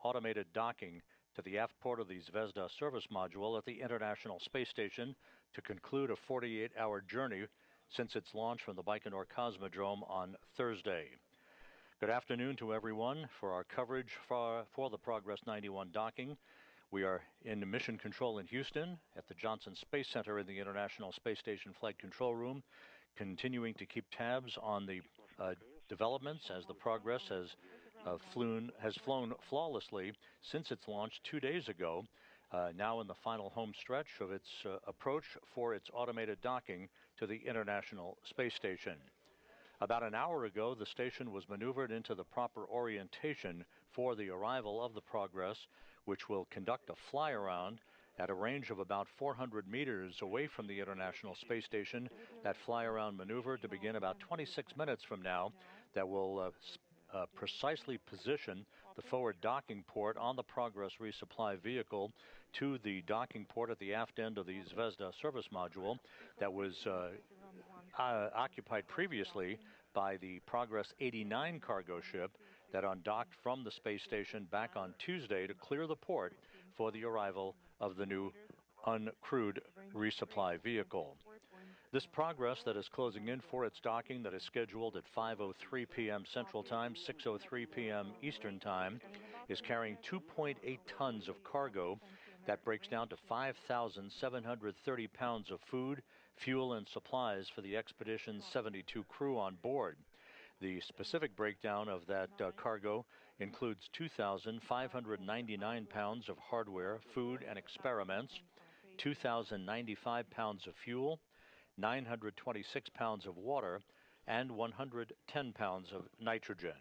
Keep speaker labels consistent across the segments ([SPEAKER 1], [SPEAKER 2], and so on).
[SPEAKER 1] automated docking to the aft port of the Zvezda service module at the International Space Station to conclude a 48-hour journey since its launch from the Baikonur Cosmodrome on Thursday. Good afternoon to everyone. For our coverage for the Progress 91 docking, we are in mission control in Houston at the Johnson Space Center in the International Space Station Flight Control Room, continuing to keep tabs on the developments as the Progress has flown flawlessly since its launch 2 days ago, now in the final home stretch of its approach for its automated docking to the International Space Station. About an hour ago, the station was maneuvered into the proper orientation for the arrival of the Progress, which will conduct a fly-around at a range of about 400 meters away from the International Space Station. That fly-around maneuver to begin about 26 minutes from now that will precisely position the forward docking port on the Progress resupply vehicle to the docking port at the aft end of the Zvezda service module that was occupied previously by the Progress 89 cargo ship that undocked from the space station back on Tuesday to clear the port for the arrival of the new uncrewed resupply vehicle. This Progress that is closing in for its docking that is scheduled at 5:03 p.m. Central Time, 6:03 p.m. Eastern Time, is carrying 2.8 tons of cargo. That breaks down to 5,730 pounds of food, fuel, and supplies for the expedition's 72 crew on board. The specific breakdown of that cargo includes 2,599 pounds of hardware, food, and experiments, 2,095 pounds of fuel, 926 pounds of water, and 110 pounds of nitrogen.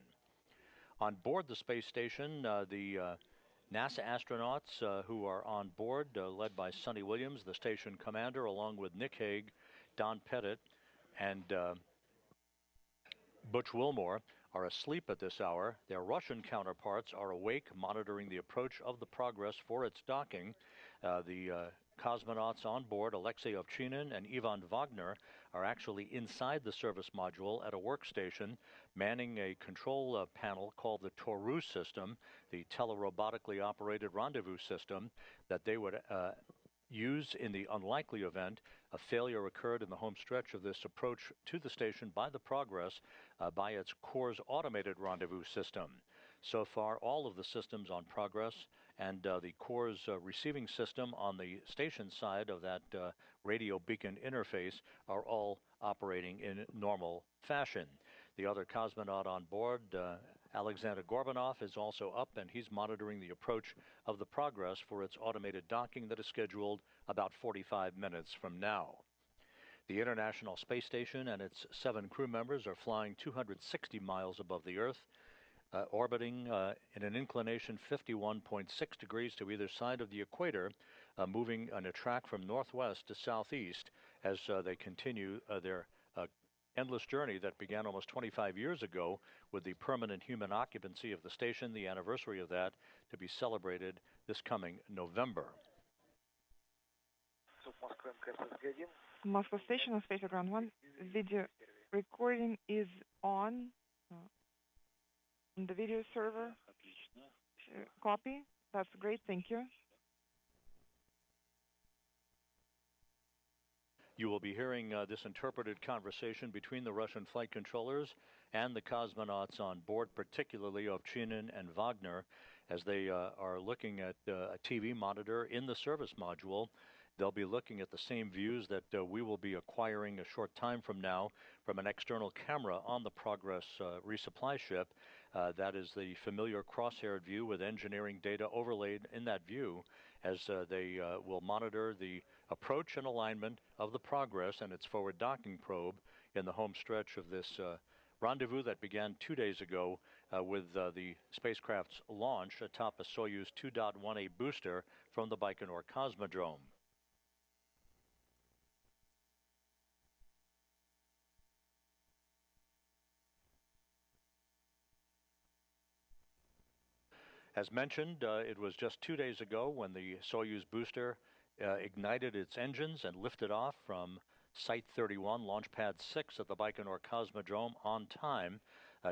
[SPEAKER 1] On board the space station, the NASA astronauts who are on board, led by Sonny Williams, the station commander, along with Nick Hague, Don Pettit, and Butch Wilmore, are asleep at this hour. Their Russian counterparts are awake, monitoring the approach of the Progress for its docking. The cosmonauts on board, Alexei Ovchinin and Ivan Wagner, are actually inside the service module at a workstation, manning a control panel called the Toru system, the telerobotically operated rendezvous system that they would use in the unlikely event a failure occurred in the home stretch of this approach to the station by the Progress by its core's automated rendezvous system. So far, all of the systems on Progress and the core's receiving system on the station side of that radio beacon interface are all operating in normal fashion. The other cosmonaut on board, Alexander Gorbanov, is also up, and he's monitoring the approach of the Progress for its automated docking that is scheduled about 45 minutes from now. The International Space Station and its 7 crew members are flying 260 miles above the Earth, orbiting in an inclination 51.6 degrees to either side of the equator, moving on a track from northwest to southeast as they continue their endless journey that began almost 25 years ago with the permanent human occupancy of the station, the anniversary of that to be celebrated this coming November.
[SPEAKER 2] Moscow Station on Space Ground 1. Video recording is on the video server. Copy. That's great. Thank you.
[SPEAKER 1] You will be hearing this interpreted conversation between the Russian flight controllers and the cosmonauts on board, particularly Ovchinin and Wagner, as they are looking at a TV monitor in the service module. They'll be looking at the same views that we will be acquiring a short time from now from an external camera on the Progress resupply ship. That is the familiar cross-haired view with engineering data overlaid in that view as they will monitor the approach and alignment of the Progress and its forward docking probe in the home stretch of this rendezvous that began 2 days ago with the spacecraft's launch atop a Soyuz 2.1A booster from the Baikonur Cosmodrome. As mentioned, it was just 2 days ago when the Soyuz booster ignited its engines and lifted off from Site 31, Launch Pad 6 at the Baikonur Cosmodrome on time.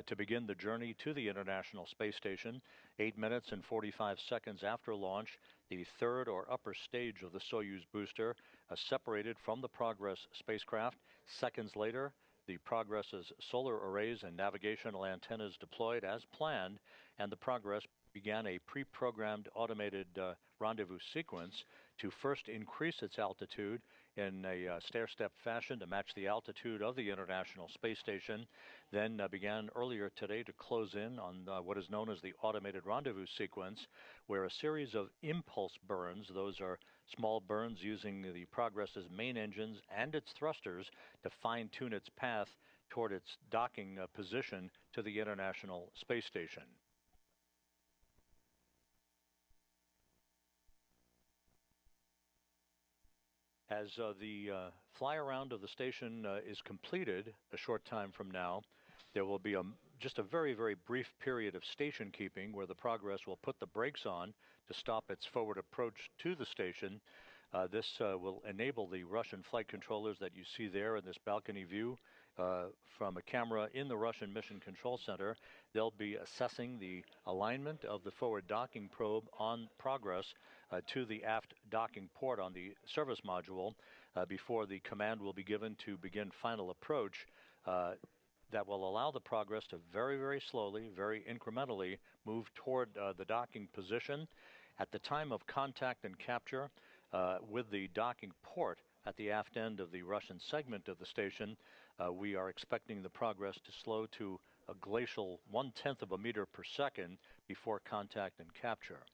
[SPEAKER 1] to begin the journey to the International Space Station. 8 minutes and 45 seconds after launch, the third or upper stage of the Soyuz booster separated from the Progress spacecraft. Seconds later, the Progress's solar arrays and navigational antennas deployed as planned, and the Progress began a pre-programmed automated rendezvous sequence to first increase its altitude in a stair-step fashion to match the altitude of the International Space Station, then began earlier today to close in on what is known as the automated rendezvous sequence, where a series of impulse burns, those are small burns using the Progress's main engines and its thrusters to fine-tune its path toward its docking position to the International Space Station. As the fly-around of the station is completed a short time from now, there will be just a very, very brief period of station keeping where the Progress will put the brakes on to stop its forward approach to the station. This will enable the Russian flight controllers that you see there in this balcony view from a camera in the Russian Mission Control Center. They'll be assessing the alignment of the forward docking probe on Progress to the aft docking port on the service module before the command will be given to begin final approach. That will allow the Progress to very, very slowly, very incrementally move toward the docking position. At the time of contact and capture with the docking port at the aft end of the Russian segment of the station, we are expecting the Progress to slow to a glacial 1/10 of a meter per second before contact and capture.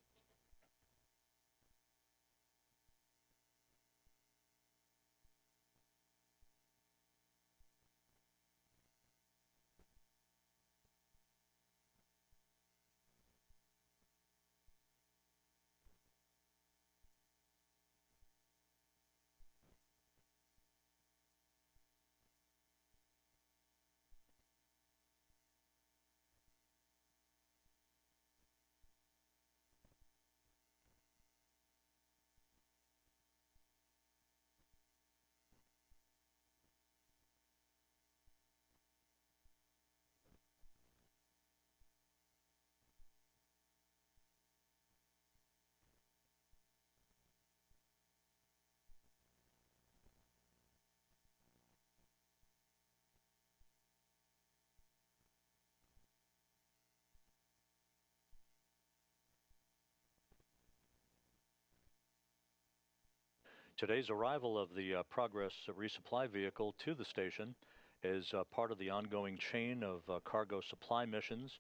[SPEAKER 1] Today's arrival of the Progress resupply vehicle to the station is part of the ongoing chain of cargo supply missions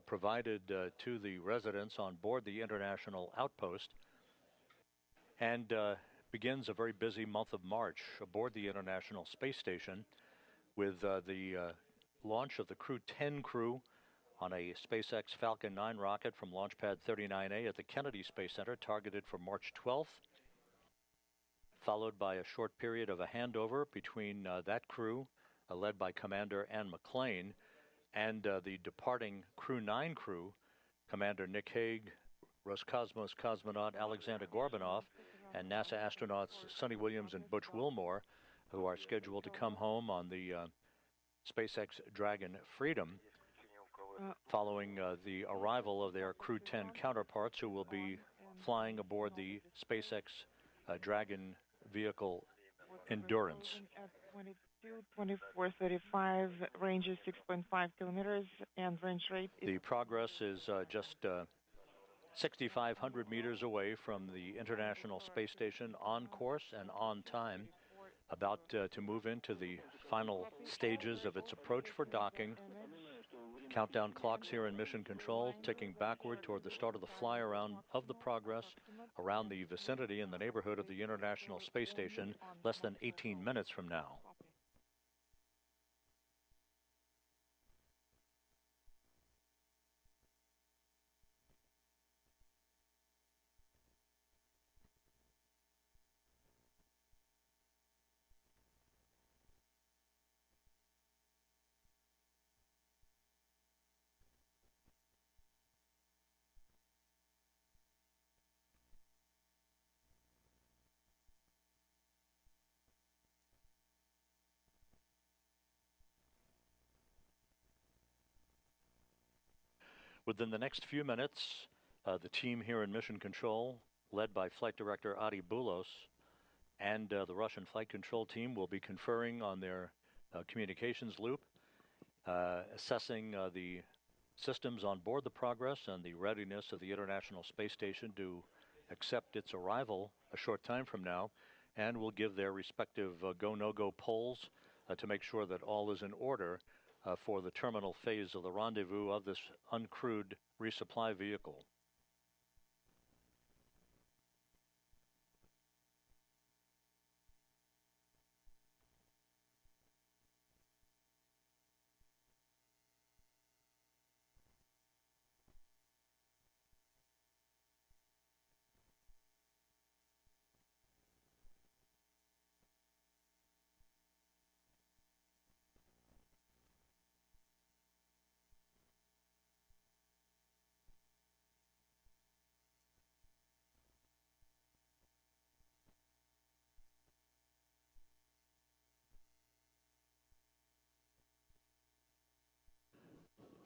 [SPEAKER 1] provided to the residents on board the International Outpost, and begins a very busy month of March aboard the International Space Station with the launch of the Crew 10 crew on a SpaceX Falcon 9 rocket from Launch Pad 39A at the Kennedy Space Center, targeted for March 12th. Followed by a short period of a handover between that crew, led by Commander Ann McClain, and the departing Crew 9 crew, Commander Nick Hague, Roscosmos cosmonaut Alexander Gorbanov, and NASA astronauts Sonny Williams and Butch Wilmore, who are scheduled to come home on the SpaceX Dragon Freedom, following the arrival of their Crew 10 counterparts, who will be flying aboard the SpaceX Dragon vehicle Endurance.
[SPEAKER 2] At 2435, range is 6.5 kilometers, and range rate is...
[SPEAKER 1] The Progress is just 6,500 meters away from the International Space Station, on course and on time, about to move into the final stages of its approach for docking. Countdown clocks here in Mission Control ticking backward toward the start of the fly-around of the Progress around the vicinity in the neighborhood of the International Space Station less than 18 minutes from now. Within the next few minutes, the team here in Mission Control, led by Flight Director Adi Boulos, and the Russian Flight Control team will be conferring on their communications loop, assessing the systems on board the Progress and the readiness of the International Space Station to accept its arrival a short time from now, and will give their respective go-no-go polls to make sure that all is in order for the terminal phase of the rendezvous of this uncrewed resupply vehicle.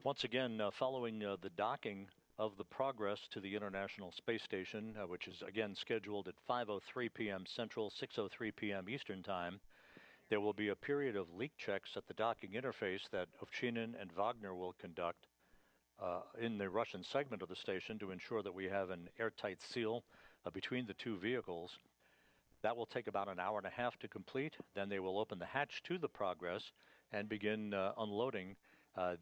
[SPEAKER 1] Once again, following the docking of the Progress to the International Space Station, which is again scheduled at 5:03 p.m. Central, 6:03 p.m. Eastern Time, there will be a period of leak checks at the docking interface that Ovchinin and Wagner will conduct in the Russian segment of the station to ensure that we have an airtight seal between the two vehicles. That will take about an hour and a half to complete. Then they will open the hatch to the Progress and begin unloading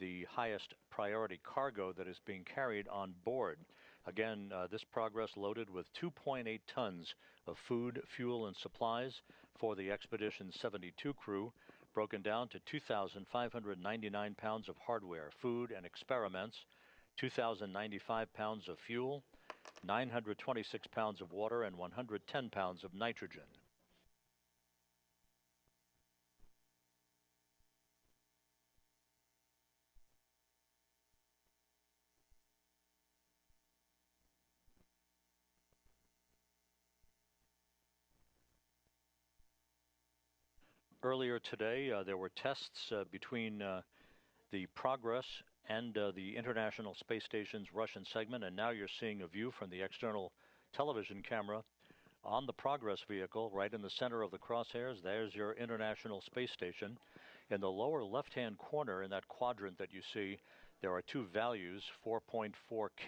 [SPEAKER 1] the highest priority cargo that is being carried on board. Again, this Progress loaded with 2.8 tons of food, fuel, and supplies for the Expedition 72 crew, broken down to 2,599 pounds of hardware, food, and experiments, 2,095 pounds of fuel, 926 pounds of water, and 110 pounds of nitrogen. Earlier today, there were tests between the Progress and the International Space Station's Russian segment, and now you're seeing a view from the external television camera on the Progress vehicle, right in the center of the crosshairs. There's your International Space Station. In the lower left-hand corner in that quadrant that you see, there are two values, 4.4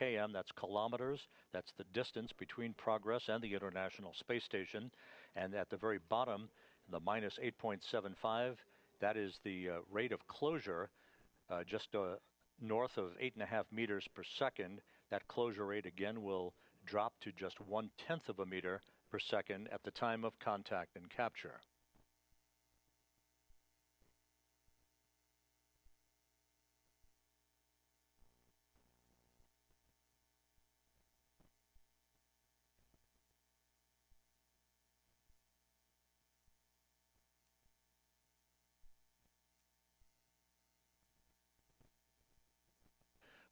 [SPEAKER 1] km, that's kilometers, that's the distance between Progress and the International Space Station. And at the very bottom, the minus 8.75, that is the rate of closure, just north of 8.5 meters per second. That closure rate again will drop to just 1/10 of a meter per second at the time of contact and capture.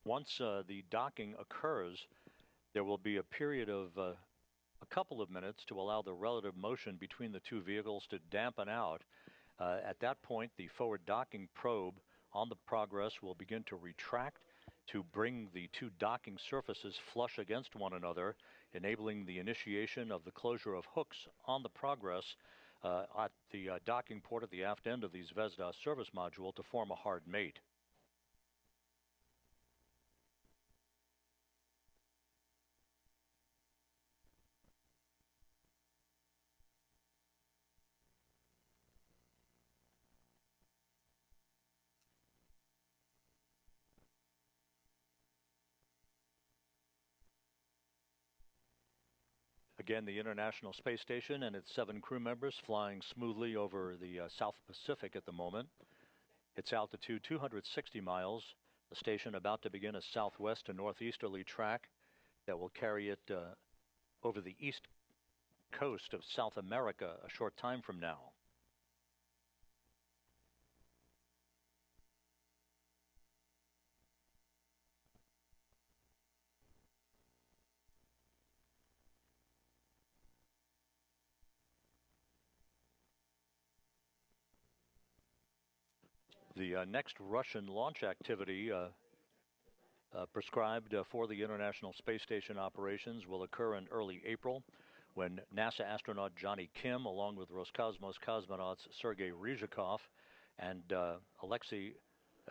[SPEAKER 1] Once the docking occurs, there will be a period of a couple of minutes to allow the relative motion between the two vehicles to dampen out. At that point, the forward docking probe on the Progress will begin to retract to bring the two docking surfaces flush against one another, enabling the initiation of the closure of hooks on the Progress at the docking port at the aft end of the Zvezda service module to form a hard mate. Again, the International Space Station and its 7 crew members flying smoothly over the South Pacific at the moment. Its altitude 260 miles. The station about to begin a southwest to northeasterly track that will carry it over the east coast of South America a short time from now. The next Russian launch activity prescribed for the International Space Station operations will occur in early April, when NASA astronaut Johnny Kim, along with Roscosmos cosmonauts Sergei Ryzhikov and Alexei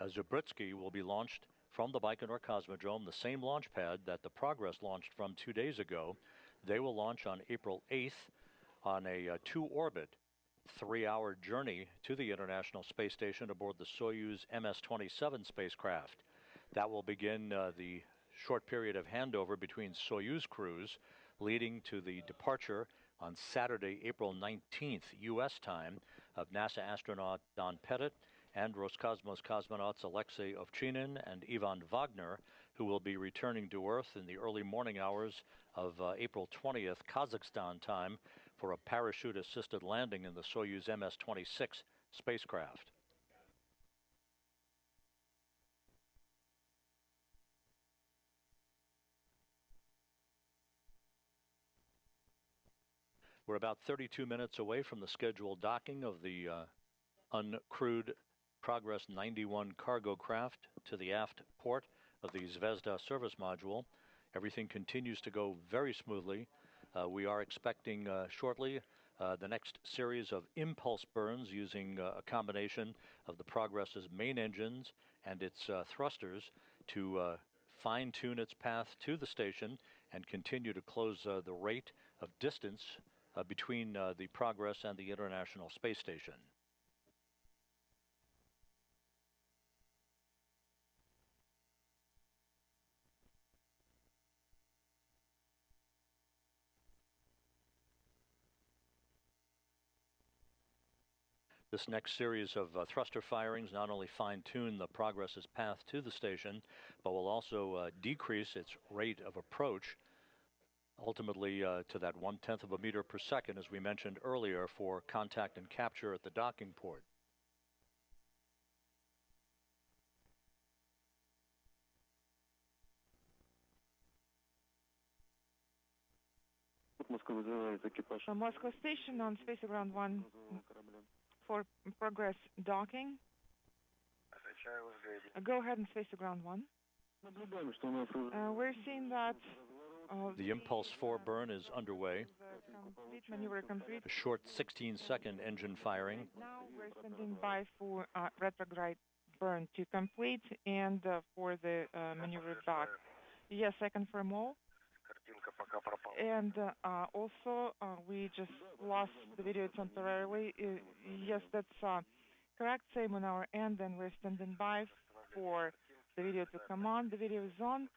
[SPEAKER 1] Zubritsky, will be launched from the Baikonur Cosmodrome, the same launch pad that the Progress launched from 2 days ago. They will launch on April 8th on a two-orbit, 3-hour journey to the International Space Station aboard the Soyuz MS-27 spacecraft. That will begin the short period of handover between Soyuz crews, leading to the departure on Saturday, April 19th, U.S. time, of NASA astronaut Don Pettit and Roscosmos cosmonauts Alexei Ovchinin and Ivan Wagner, who will be returning to Earth in the early morning hours of April 20th, Kazakhstan time, for a parachute-assisted landing in the Soyuz MS-26 spacecraft. We're about 32 minutes away from the scheduled docking of the uncrewed Progress 91 cargo craft to the aft port of the Zvezda service module. Everything continues to go very smoothly. We are expecting shortly the next series of impulse burns using a combination of the Progress's main engines and its thrusters to fine-tune its path to the station and continue to close the rate of distance between the Progress and the International Space Station. This next series of thruster firings not only fine-tune the Progress's path to the station, but will also decrease its rate of approach, ultimately to that 1/10 of a meter per second, as we mentioned earlier, for contact and capture at the docking port.
[SPEAKER 2] Moscow Station on Space Ground 1 for Progress docking. Go ahead and Space Ground 1. We're seeing that
[SPEAKER 1] the Impulse 4 burn is underway.
[SPEAKER 2] Complete maneuver complete.
[SPEAKER 1] A short 16-second engine firing.
[SPEAKER 2] Now we're standing by for retrograde burn to complete and for the maneuver back. Yes, I confirm all. And also, we just lost the video temporarily. Yes, that's correct. Same on our end, and we're standing by for the video to come on. The video is on.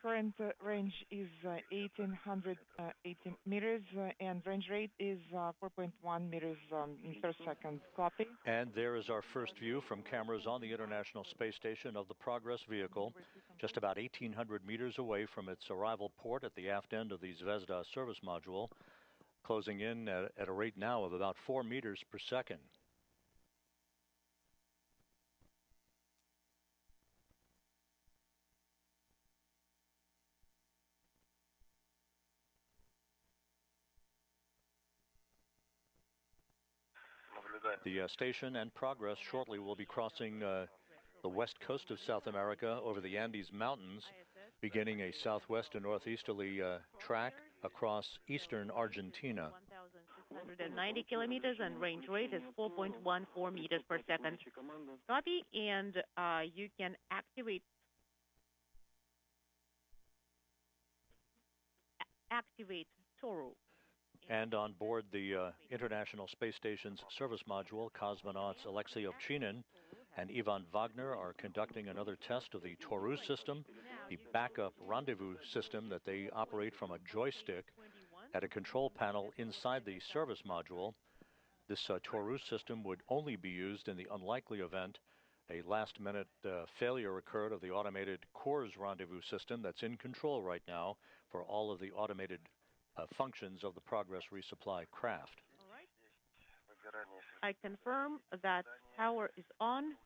[SPEAKER 2] Current range is 1,880 meters, and range rate is 4.1 meters per second. Copy.
[SPEAKER 1] And there is our first view from cameras on the International Space Station of the Progress vehicle, just about 1,800 meters away from its arrival port at the aft end of the Zvezda service module, closing in at a rate now of about 4 meters per second. The station and Progress shortly will be crossing the west coast of South America over the Andes Mountains, beginning a southwest and northeasterly track across eastern Argentina.
[SPEAKER 3] 1,690 kilometers and range rate is 4.14 meters per second. Copy, and you can activate Toru.
[SPEAKER 1] And on board the International Space Station's service module, cosmonauts Alexei Ovchinin and Ivan Wagner are conducting another test of the Toru system, the backup rendezvous system that they operate from a joystick at a control panel inside the service module. This Toru system would only be used in the unlikely event a last-minute failure occurred of the automated Coors rendezvous system that's in control right now for all of the automated functions of the Progress resupply craft.
[SPEAKER 3] All right. I confirm that power is on.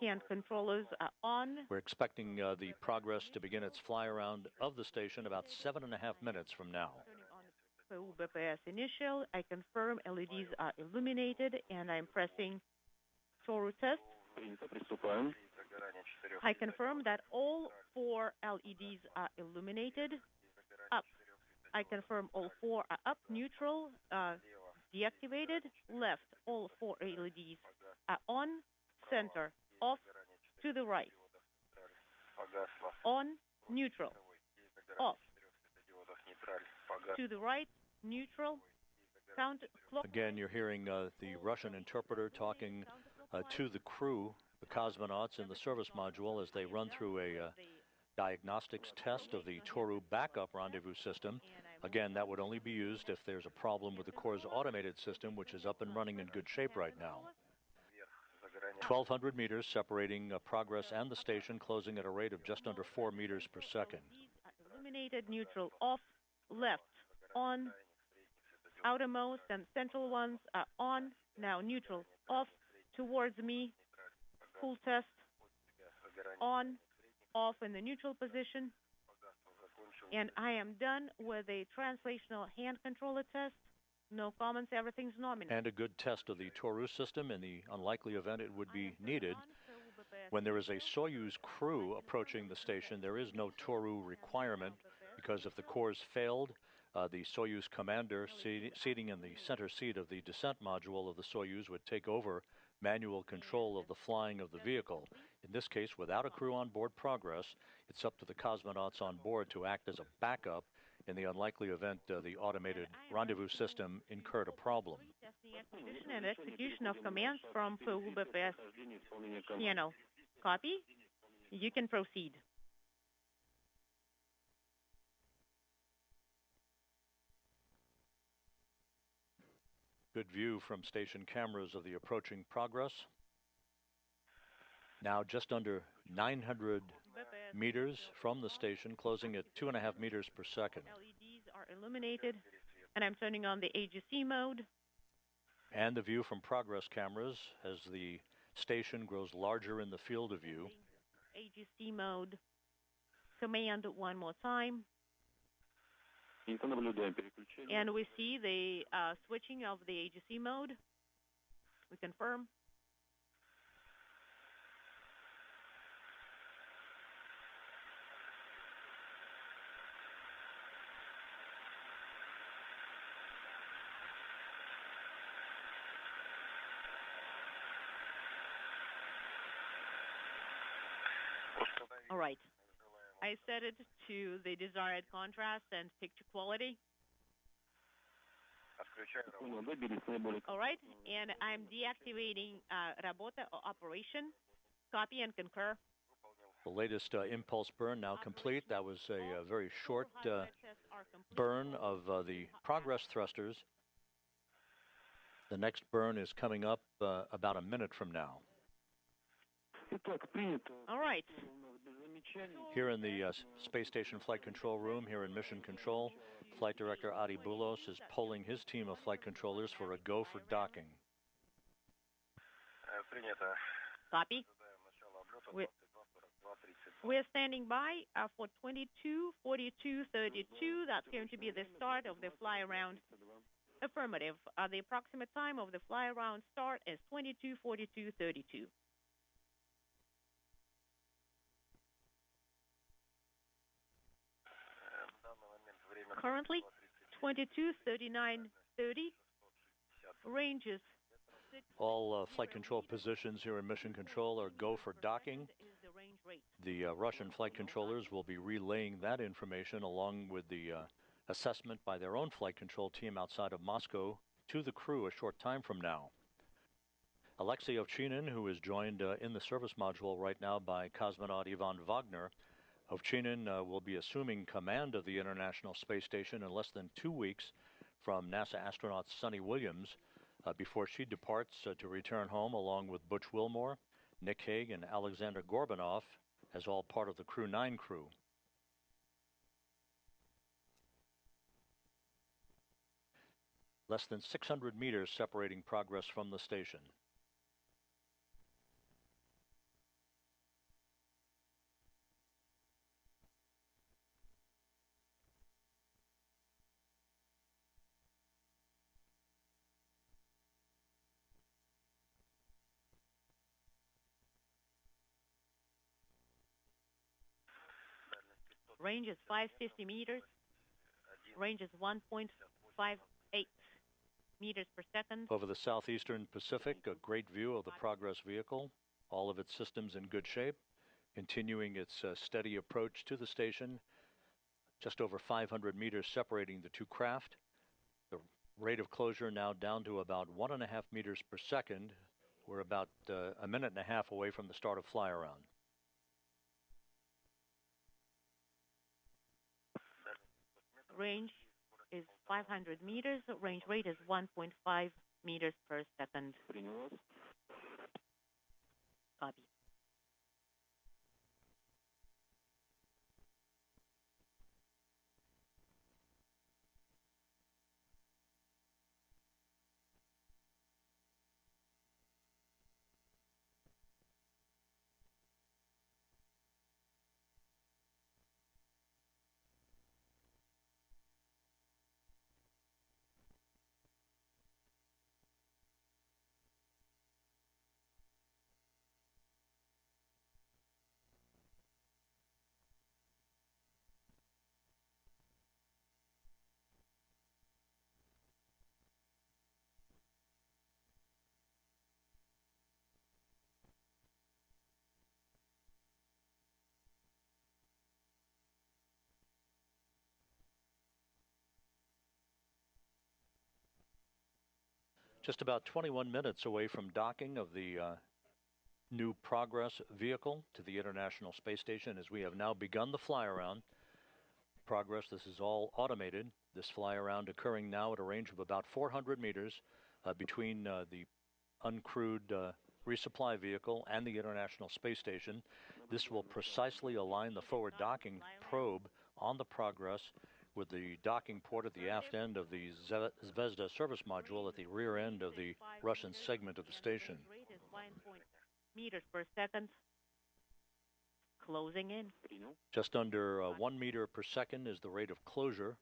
[SPEAKER 3] Can controllers are on.
[SPEAKER 1] We're expecting the Progress to begin its fly around of the station about 7.5 minutes from now.
[SPEAKER 3] Turning on BPS initial. I confirm LEDs are illuminated, and I'm pressing Toru test. I confirm that all 4 LEDs are illuminated. Up. I confirm all 4 are up, neutral, deactivated. Left. All 4 LEDs are on, center, off, to the right. On, neutral, off, to the right, neutral, counterclockwise.
[SPEAKER 1] Again, you're hearing the Russian interpreter talking to the crew, the cosmonauts in the service module, as they run through a diagnostics test of the Toru backup rendezvous system. Again, that would only be used if there's a problem with the core's automated system, which is up and running in good shape right now. 1,200 meters separating Progress and the station, closing at a rate of just under 4 meters per second.
[SPEAKER 3] Illuminated, neutral, off, left, on, outermost and central ones are on, now neutral, off, towards me, full test, on, off in the neutral position, and I am done with a translational hand controller test. No comments, everything's nominal.
[SPEAKER 1] And a good test of the Toru system in the unlikely event it would be needed. When there is a Soyuz crew approaching the station, there is no Toru requirement, because if the cores failed, the Soyuz commander seating in the center seat of the descent module of the Soyuz would take over manual control of the flying of the vehicle. In this case, without a crew on board Progress, it's up to the cosmonauts on board to act as a backup in the unlikely event the automated rendezvous system incurred a problem.
[SPEAKER 3] Testing acquisition and execution of commands from FUBPS channel. Copy. You can proceed.
[SPEAKER 1] Good view from station cameras of the approaching Progress. Now just under 900 meters from the station, closing at 2.5 meters per second.
[SPEAKER 3] LEDs are illuminated, and I'm turning on the AGC mode.
[SPEAKER 1] And the view from Progress cameras as the station grows larger in the field of view.
[SPEAKER 3] AGC mode. Command one more time. And we see the switching of the AGC mode. We confirm. All right. I set it to the desired contrast and picture quality. All right, and I'm deactivating Работа operation. Copy and concur.
[SPEAKER 1] The latest impulse burn now complete. That was a very short burn of the Progress thrusters. The next burn is coming up about a minute from now.
[SPEAKER 3] All right.
[SPEAKER 1] Here in the Space Station Flight Control Room, here in Mission Control, Flight Director Adi Boulos is polling his team of flight controllers for a go for docking.
[SPEAKER 3] Copy. We're standing by for 22:42:32. That's going to be the start of the fly around. Affirmative. The approximate time of the fly around start is 22:42:32. Currently, 22:39:30. Ranges.
[SPEAKER 1] All flight control positions here in Mission Control are go for docking. The Russian flight controllers will be relaying that information along with the assessment by their own flight control team outside of Moscow to the crew a short time from now. Alexei Ovchinin, who is joined in the service module right now by cosmonaut Ivan Wagner. Ovchinin will be assuming command of the International Space Station in less than 2 weeks from NASA astronaut Suni Williams before she departs to return home along with Butch Wilmore, Nick Hague, and Alexander Gorbanov as all part of the Crew 9 crew. Less than 600 meters separating Progress from the station.
[SPEAKER 3] Range is 550 meters. Range is 1.58 meters per second.
[SPEAKER 1] Over the southeastern Pacific, a great view of the Progress vehicle, all of its systems in good shape, continuing its steady approach to the station, just over 500 meters separating the two craft. The rate of closure now down to about 1.5 meters per second. We're about a minute and a half away from the start of fly around.
[SPEAKER 3] Range is 500 meters. Range rate is 1.5 meters per second. Copy.
[SPEAKER 1] Just about 21 minutes away from docking of the new Progress vehicle to the International Space Station, as we have now begun the fly around. Progress, this is all automated. This fly around occurring now at a range of about 400 meters between the uncrewed resupply vehicle and the International Space Station. This will precisely align the forward docking probe on the Progress with the docking port at the aft end of the Zvezda service module at the rear end of the Russian segment of the station.
[SPEAKER 3] Rate is 1 meters per second. Closing in.
[SPEAKER 1] Just under 1 meter per second is the rate of closure.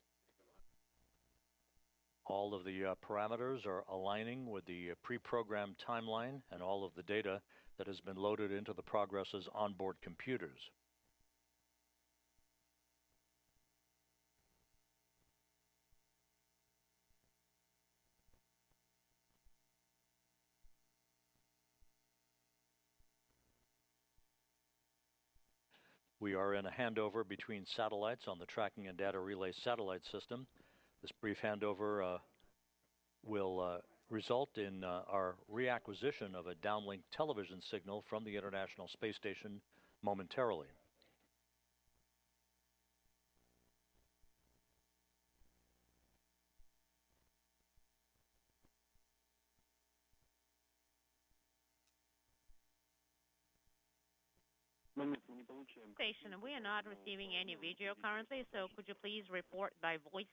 [SPEAKER 1] All of the parameters are aligning with the pre-programmed timeline and all of the data that has been loaded into the Progress's onboard computers. We are in a handover between satellites on the tracking and data relay satellite system. This brief handover will result in our reacquisition of a downlink television signal from the International Space Station momentarily.
[SPEAKER 3] Station, we are not receiving any video currently, so could you please report by voice?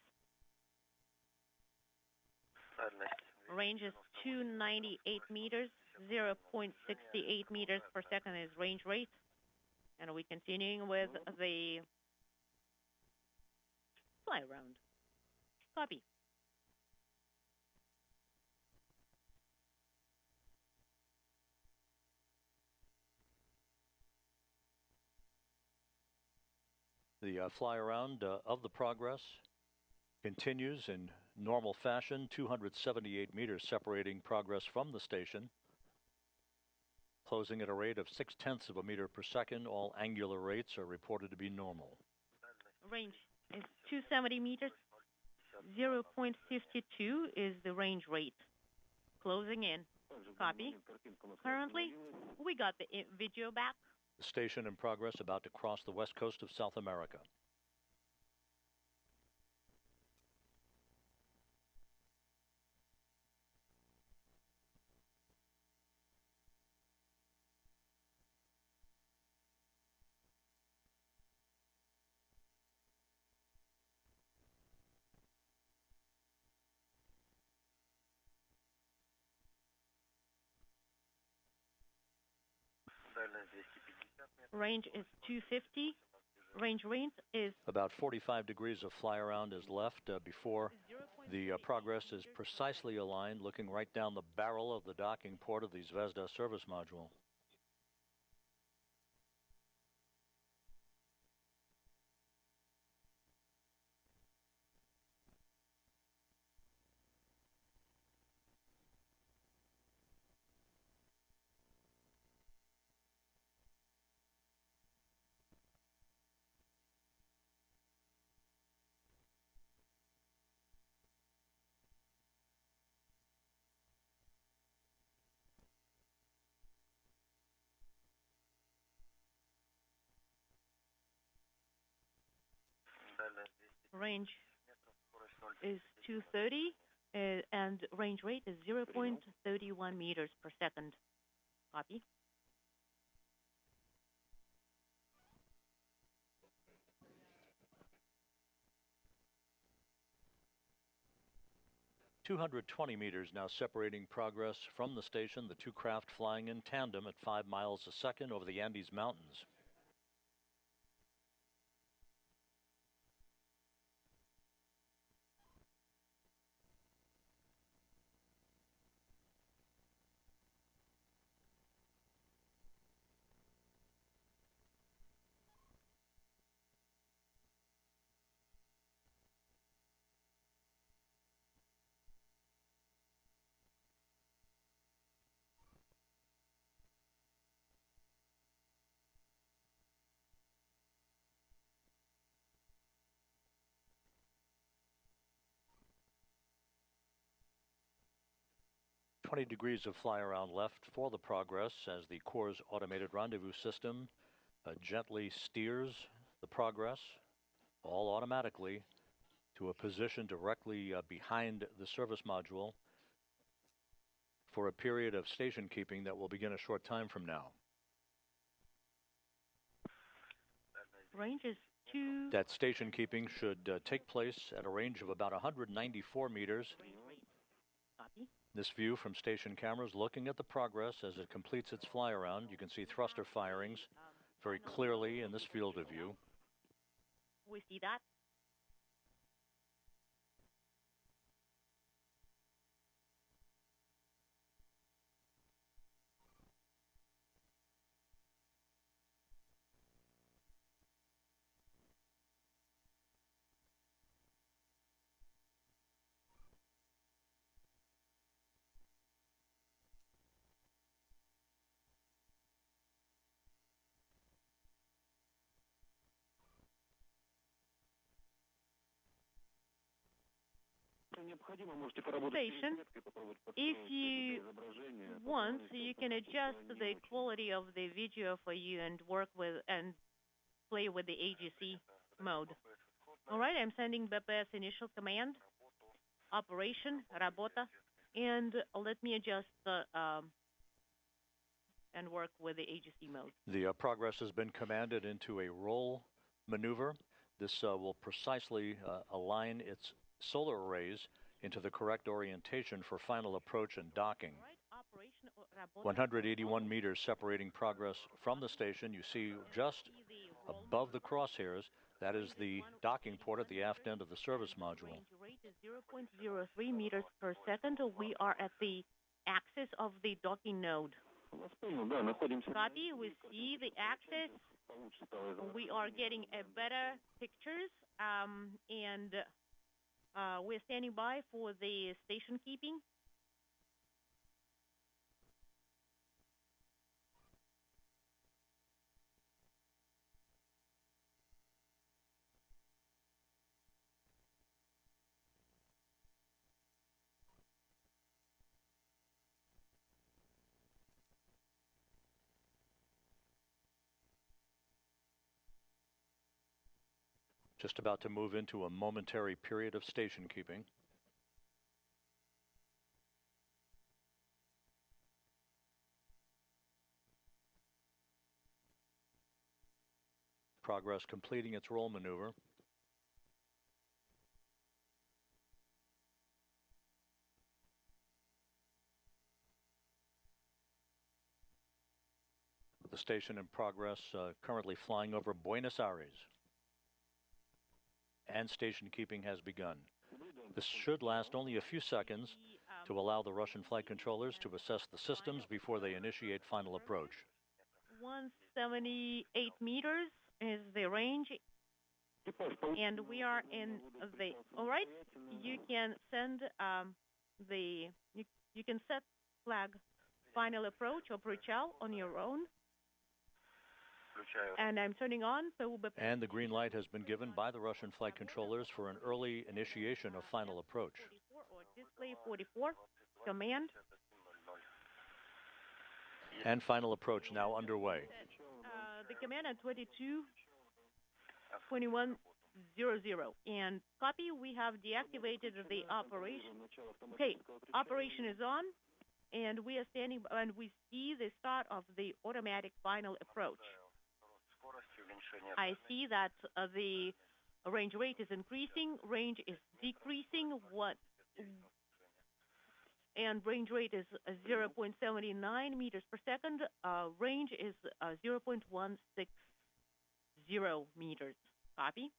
[SPEAKER 3] Range is 298 meters, 0.68 meters per second is range rate. And we're continuing with the fly around. Copy.
[SPEAKER 1] The fly around of the Progress continues in normal fashion, 278 meters separating Progress from the station, closing at a rate of 0.6 of a meter per second. All angular rates are reported to be normal.
[SPEAKER 3] Range is 270 meters, 0.52 is the range rate. Closing in. Copy. Currently, we got the video back.
[SPEAKER 1] The station in Progress about to cross the west coast of South America.
[SPEAKER 3] Range is 250. Range is
[SPEAKER 1] about 45 degrees of fly around is left before the Progress is precisely aligned, looking right down the barrel of the docking port of the Zvezda service module.
[SPEAKER 3] Range is 230, and range rate is 0.31 meters per second. Copy.
[SPEAKER 1] $220 now separating Progress from the station, the two craft flying in tandem at 5 miles a second over the Andes Mountains. $20 of fly around left for the Progress as the Corps' automated rendezvous system gently steers the Progress, all automatically, to a position directly behind the service module for a period of station keeping that will begin a short time from now.
[SPEAKER 3] Range is 2.
[SPEAKER 1] That station keeping should take place at a range of about 194 meters.
[SPEAKER 3] Copy.
[SPEAKER 1] This view from station cameras looking at the Progress as it completes its fly around. You can see thruster firings very clearly in this field of view.
[SPEAKER 3] We see that. Station, if you want, you can adjust the quality of the video for you and work with and play with the AGC mode. All right, I'm sending BPS initial command, operation, работа, and let me adjust and work with the AGC mode.
[SPEAKER 1] The Progress has been commanded into a roll maneuver. This will precisely align its solar arrays into the correct orientation for final approach and docking. 181 meters separating Progress from the station. You see just above the crosshairs, that is the docking port at the aft end of the service module.
[SPEAKER 3] Range rate is 0.03 meters per second. We are at the axis of the docking node. Copy. We see the axis. We are getting a better pictures, and we're standing by for the station keeping.
[SPEAKER 1] Just about to move into a momentary period of station keeping. Progress completing its roll maneuver. The station in Progress currently flying over Buenos Aires. And station keeping has begun. This should last only a few seconds to allow the Russian flight controllers to assess the systems before they initiate final approach.
[SPEAKER 3] 178 meters is the range, and we are in the. All right, you can send you can set flag final approach or approach-out on your own. And I'm turning on.
[SPEAKER 1] And the green light has been given by the Russian flight controllers for an early initiation of final approach.
[SPEAKER 3] 44 or display 44, command.
[SPEAKER 1] And final approach now underway.
[SPEAKER 3] The command at 22, 21, And copy, we have deactivated the operation. Okay, operation is on, and we are standing, and we see the start of the automatic final approach. I see that the range rate is increasing, range is decreasing, and range rate is 0.79 meters per second. Range is 0.160 meters. Copy.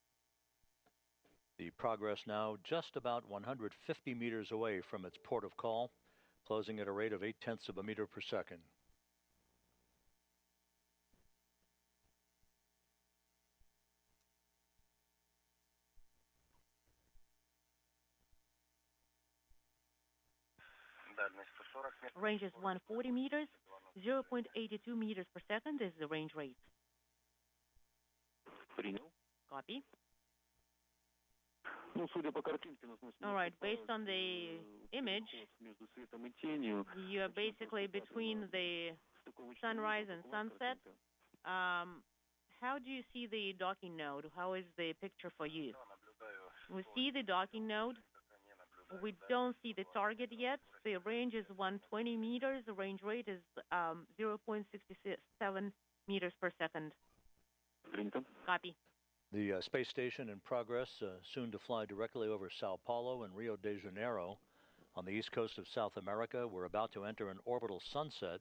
[SPEAKER 1] The Progress now just about 150 meters away from its port of call, closing at a rate of 0.8 of a meter per second.
[SPEAKER 3] Range is 140 meters, 0.82 meters per second is the range rate. Copy. All right, based on the image, you are basically between the sunrise and sunset. How do you see the docking node? How is the picture for you? We see the docking node. We don't see the target yet. The range is 120 meters. The range rate is 0.67 meters per second. Copy.
[SPEAKER 1] The space station in Progress, soon to fly directly over Sao Paulo and Rio de Janeiro on the east coast of South America. We're about to enter an orbital sunset.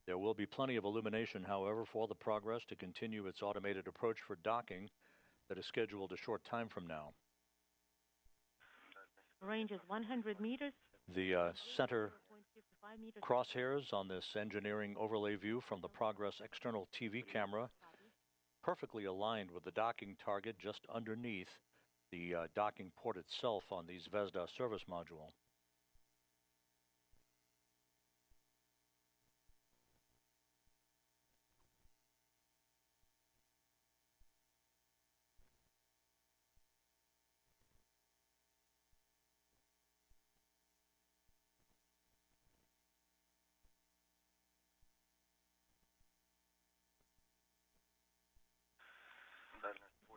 [SPEAKER 1] There will be plenty of illumination, however, for the Progress to continue its automated approach for docking that is scheduled a short time from now.
[SPEAKER 3] Range is 100 meters.
[SPEAKER 1] The center crosshairs on this engineering overlay view from the Progress external TV camera perfectly aligned with the docking target just underneath the docking port itself on the Zvezda service module.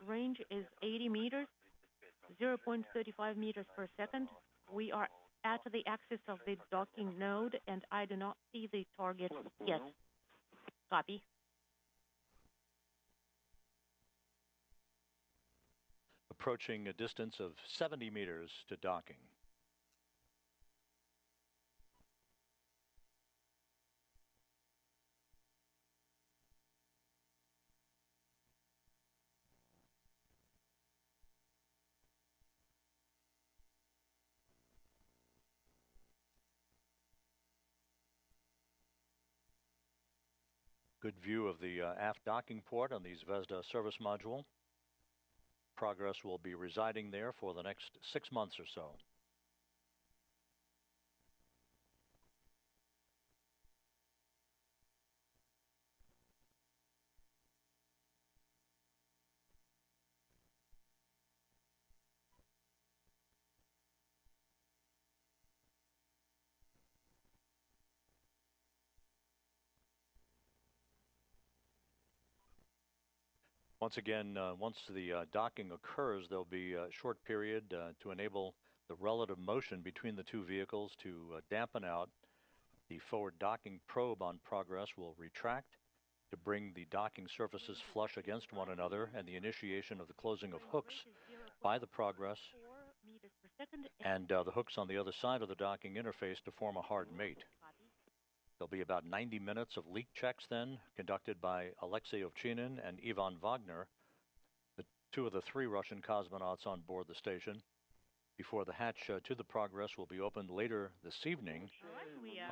[SPEAKER 3] Range is 80 meters, 0.35 meters per second. We are at the axis of the docking node, and I do not see the target yet. Copy.
[SPEAKER 1] Approaching a distance of 70 meters to docking. Good view of the aft docking port on the Zvezda service module. Progress will be residing there for the next 6 months or so. Once again, once the docking occurs, there'll be a short period to enable the relative motion between the two vehicles to dampen out. The forward docking probe on Progress will retract to bring the docking surfaces flush against one another, and the initiation of the closing of hooks by the Progress and the hooks on the other side of the docking interface to form a hard mate. There'll be about 90 minutes of leak checks then, conducted by Alexei Ovchinin and Ivan Wagner, the two of the 3 Russian cosmonauts on board the station, before the hatch to the Progress will be opened later this evening,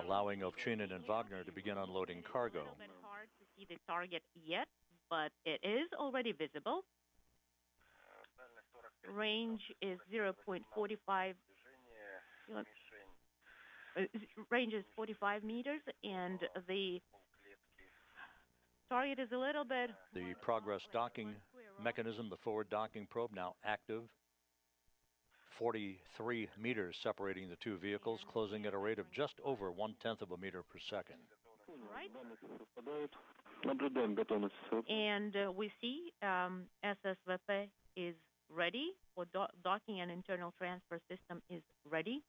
[SPEAKER 1] allowing Ovchinin and Wagner to begin unloading cargo.
[SPEAKER 3] It's a little bit hard to see the target yet, but it is already visible. Range is 0.45. Range is 45 meters, and the target is a little bit...
[SPEAKER 1] The Progress docking mechanism, the forward docking probe, now active. 43 meters separating the two vehicles, closing at a rate of just over 0.1 of a meter per second.
[SPEAKER 3] Right. And we see SSVP is ready, or docking and internal transfer system is ready.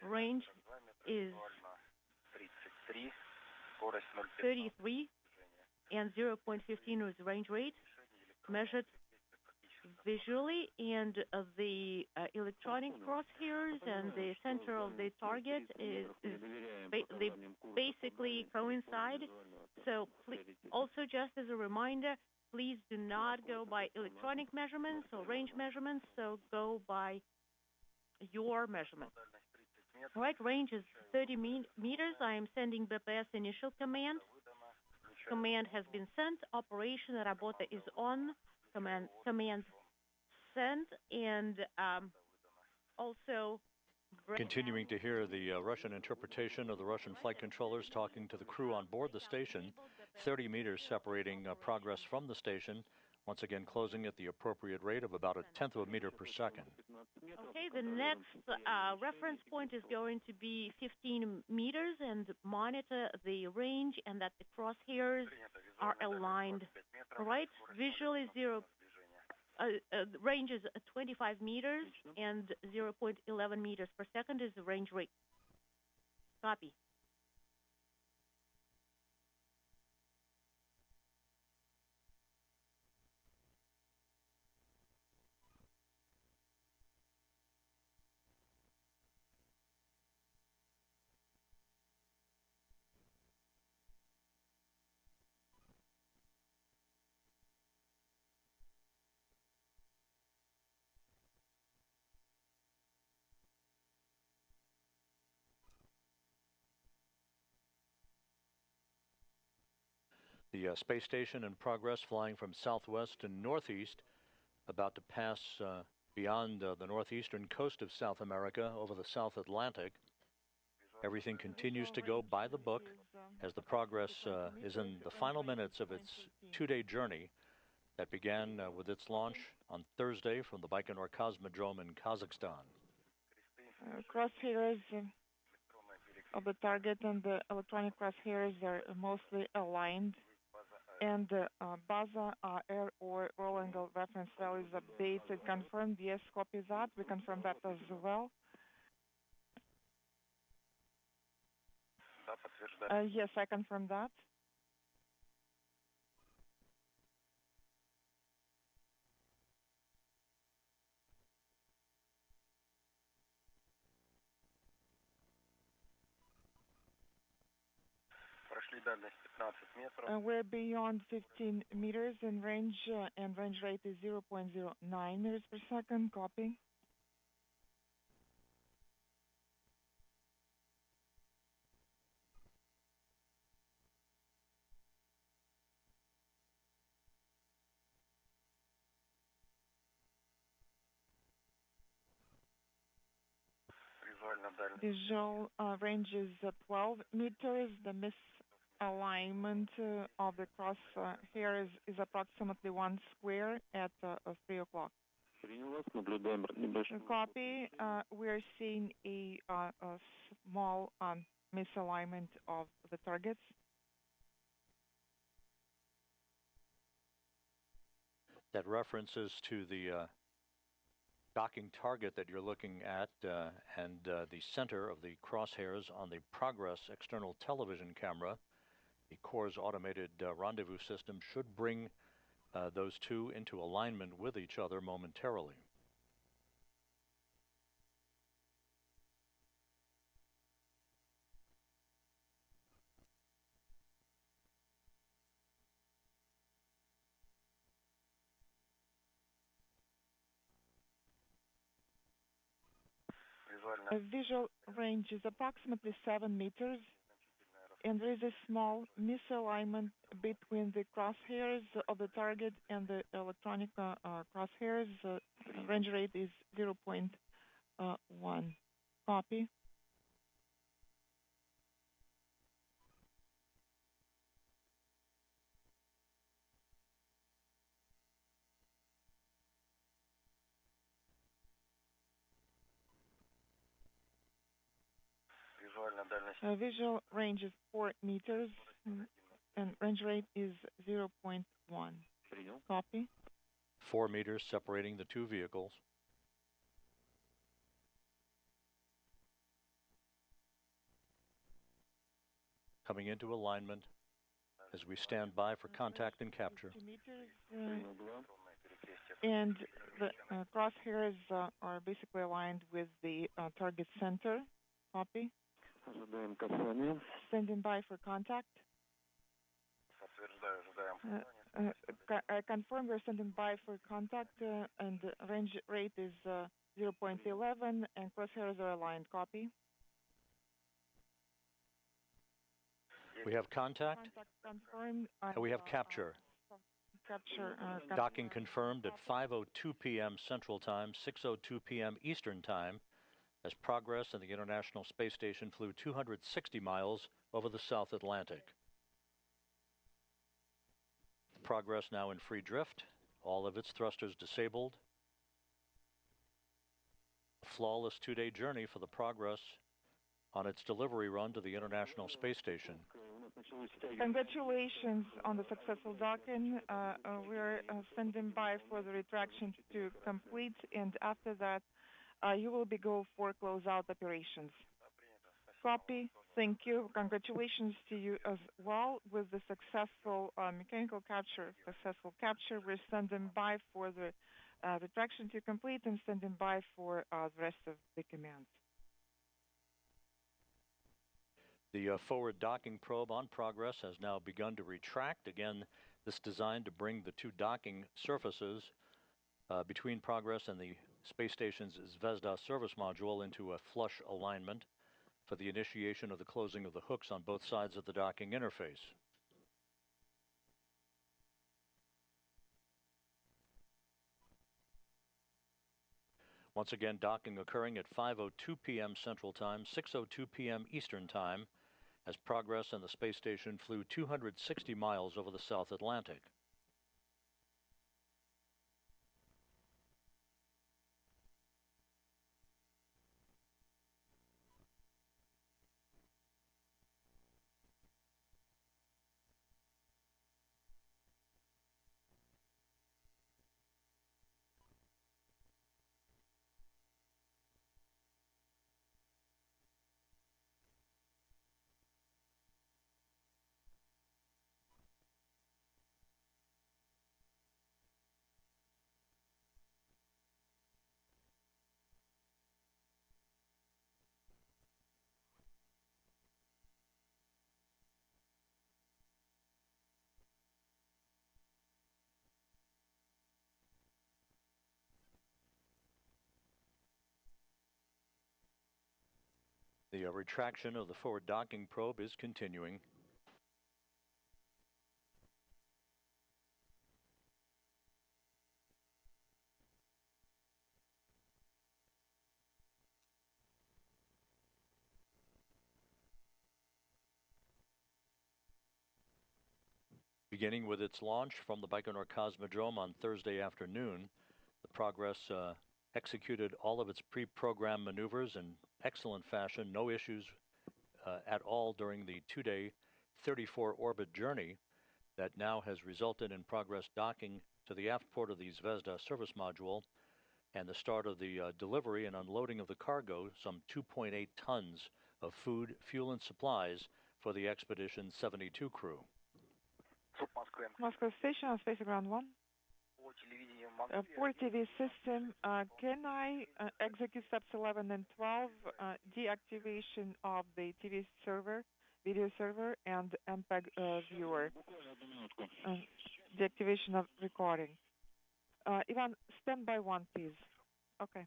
[SPEAKER 3] Range is 33 and 0.15 is range rate measured visually, and the electronic crosshairs and the center of the target they basically coincide. So also, just as a reminder, please do not go by electronic measurements or range measurements, so go by your measurement. All right, range is 30 meters. I am sending BPS initial command. Command has been sent. Operation Работа is on. Command sent, and also
[SPEAKER 1] continuing to hear the Russian interpretation of the Russian flight controllers talking to the crew on board the station, 30 meters separating progress from the station, once again closing at the appropriate rate of about 1/10 of a meter per second.
[SPEAKER 3] Okay, the next reference point is going to be 15 meters, and monitor the range and that the crosshairs are aligned. All right, visually range is 25 meters, and 0.11 meters per second is the range rate. Copy.
[SPEAKER 1] The space station in progress, flying from southwest to northeast, about to pass beyond the northeastern coast of South America over the South Atlantic. Everything continues to go by the book as the Progress is in the final minutes of its 2-day journey that began with its launch on Thursday from the Baikonur Cosmodrome in Kazakhstan.
[SPEAKER 2] Crosshairs of the target and the electronic crosshairs are mostly aligned, and the BASA air or roll angle reference values updated confirmed. Yes, copy that. We confirm that as well. Yes, I confirm that. We're beyond 15 meters in range, and range rate is 0.09 meters per second. Copy. Visual range is 12 meters. The misalignment of the crosshair is approximately 1 square at 3 o'clock. Copy. We're seeing a small misalignment of the targets.
[SPEAKER 1] That references to the docking target that you're looking at and the center of the crosshairs on the Progress external television camera. The Core's automated rendezvous system should bring those two into alignment with each other momentarily.
[SPEAKER 2] Visual range is approximately 7 meters, and there is a small misalignment between the crosshairs of the target and the electronic crosshairs. Range rate is 0.1. Copy. Visual range is 4 meters, and range rate is 0.1. Copy.
[SPEAKER 1] 4 meters separating the two vehicles. Coming into alignment as we stand by for contact and capture.
[SPEAKER 2] 2 meters, and the crosshairs are basically aligned with the target center. Copy. Standing by for contact. I confirm we're standing by for contact, and the range rate is 0.11, and crosshairs are aligned. Copy.
[SPEAKER 1] We have contact.
[SPEAKER 2] Confirmed.
[SPEAKER 1] And we have capture. Docking confirmed at 5:02 p.m. Central Time, 6:02 p.m. Eastern Time, as Progress and the International Space Station flew 260 miles over the South Atlantic. Progress now in free drift, all of its thrusters disabled. A flawless 2-day journey for the Progress on its delivery run to the International Space Station.
[SPEAKER 2] Congratulations on the successful docking. We're standing by for the retraction to complete, and after that, you will be go for closeout operations. Copy. Thank you. Congratulations to you as well with the successful mechanical capture, successful capture. We're standing by for the retraction to complete and standing by for the rest of the commands.
[SPEAKER 1] The forward docking probe on Progress has now begun to retract. Again, this designed to bring the two docking surfaces between Progress and the space station's Zvezda service module into a flush alignment for the initiation of the closing of the hooks on both sides of the docking interface. Once again, docking occurring at 5:02 p.m. Central Time, 6:02 p.m. Eastern Time, as Progress and the space station flew 260 miles over the South Atlantic. The retraction of the forward docking probe is continuing. Beginning with its launch from the Baikonur Cosmodrome on Thursday afternoon, the Progress executed all of its pre-programmed maneuvers in excellent fashion, no issues at all during the 2-day 34-orbit journey that now has resulted in Progress docking to the aft port of the Zvezda service module and the start of the delivery and unloading of the cargo, some 2.8 tons of food, fuel, and supplies for the Expedition 72 crew.
[SPEAKER 2] Moscow Station on Space Ground 1. For TV system, can I execute steps 11 and 12, deactivation of the TV server, video server, and MPEG viewer, deactivation of recording. Ivan, stand by 1, please. Okay.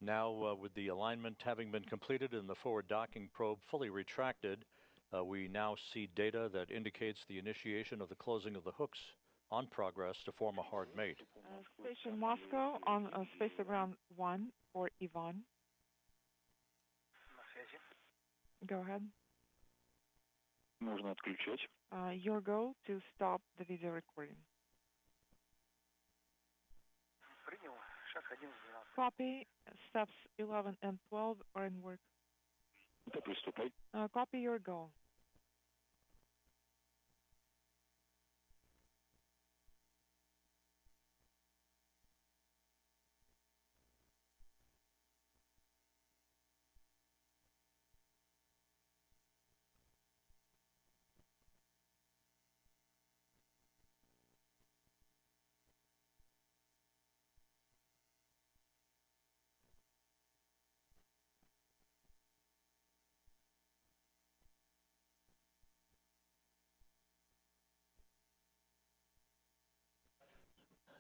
[SPEAKER 1] Now, with the alignment having been completed and the forward docking probe fully retracted, we now see data that indicates the initiation of the closing of the hooks on progress to form a hard mate.
[SPEAKER 2] Station Moscow on Spaceground 1 for Ivan. Go ahead.
[SPEAKER 4] Можно отключать.
[SPEAKER 2] Your go to stop the video recording.
[SPEAKER 4] Принял. Шаг 11.
[SPEAKER 2] Copy. Steps 11 and 12 are in work.
[SPEAKER 4] Да, приступай.
[SPEAKER 2] Copy your go.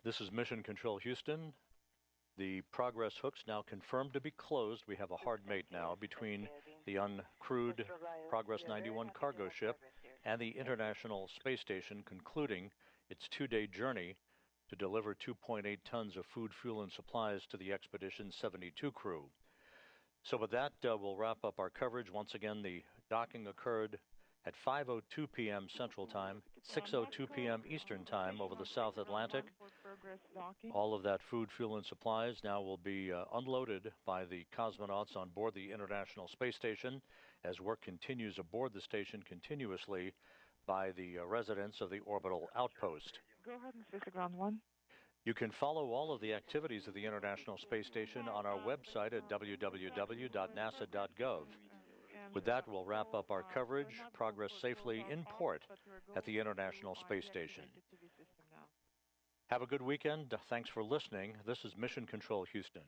[SPEAKER 1] This is Mission Control Houston. The Progress hooks now confirmed to be closed. We have a hard mate now between the uncrewed Progress 91 cargo ship and the International Space Station, concluding its 2-day journey to deliver 2.8 tons of food, fuel, and supplies to the Expedition 72 crew. So with that, we'll wrap up our coverage. Once again, the docking occurred at 5:02 p.m. Central Time, 6:02 p.m. Eastern Time over the South Atlantic. All of that food, fuel, and supplies now will be unloaded by the cosmonauts on board the International Space Station as work continues aboard the station continuously by the residents of the orbital outpost.
[SPEAKER 2] Go ahead and space ground 1.
[SPEAKER 1] You can follow all of the activities of the International Space Station on our website at www.nasa.gov. With that, we'll wrap up our coverage. Progress safely in port at the International Space Station. Have a good weekend. Thanks for listening. This is Mission Control Houston.